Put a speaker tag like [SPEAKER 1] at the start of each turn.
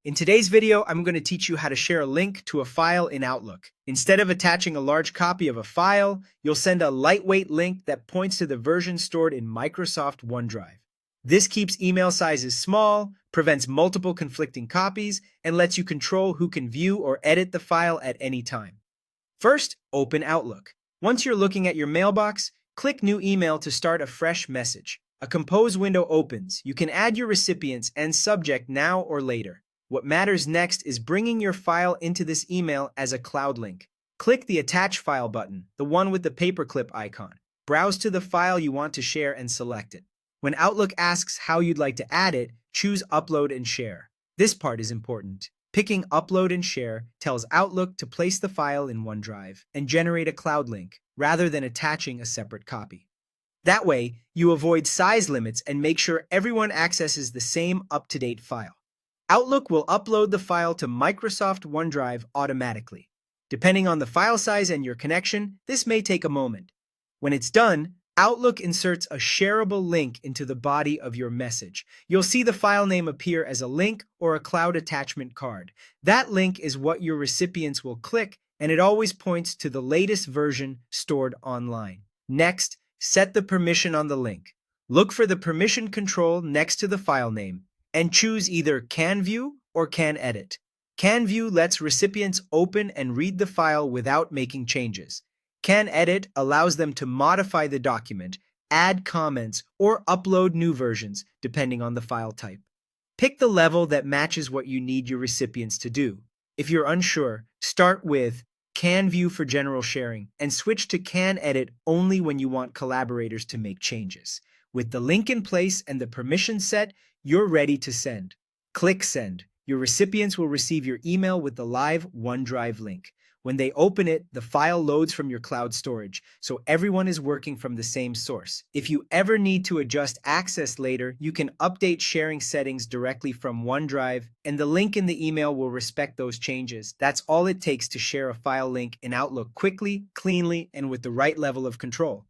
[SPEAKER 1] In today's video, I'm going to teach you how to share a link to a file in Outlook. Instead of attaching a large copy of a file, you'll send a lightweight link that points to the version stored in Microsoft OneDrive. This keeps email sizes small, prevents multiple conflicting copies, and lets you control who can view or edit the file at any time. First, open Outlook. Once you're looking at your mailbox, click New Email to start a fresh message. A Compose window opens. You can add your recipients and subject now or later. What matters next is bringing your file into this email as a cloud link. Click the Attach File button, the one with the paperclip icon. Browse to the file you want to share and select it. When Outlook asks how you'd like to add it, choose Upload and Share. This part is important. Picking Upload and Share tells Outlook to place the file in OneDrive and generate a cloud link, rather than attaching a separate copy. That way, you avoid size limits and make sure everyone accesses the same up-to-date file. Outlook will upload the file to Microsoft OneDrive automatically. Depending on the file size and your connection, this may take a moment. When it's done, Outlook inserts a shareable link into the body of your message. You'll see the file name appear as a link or a cloud attachment card. That link is what your recipients will click, and it always points to the latest version stored online. Next, set the permission on the link. Look for the permission control next to the file name, and choose either Can View or Can Edit. Can View lets recipients open and read the file without making changes. Can Edit allows them to modify the document, add comments, or upload new versions, depending on the file type. Pick the level that matches what you need your recipients to do. If you're unsure, start with Can View for general sharing and switch to Can Edit only when you want collaborators to make changes. With the link in place and the permission set, you're ready to send. Click Send. Your recipients will receive your email with the live OneDrive link. When they open it, the file loads from your cloud storage, so everyone is working from the same source. If you ever need to adjust access later, you can update sharing settings directly from OneDrive, and the link in the email will respect those changes. That's all it takes to share a file link in Outlook quickly, cleanly, and with the right level of control.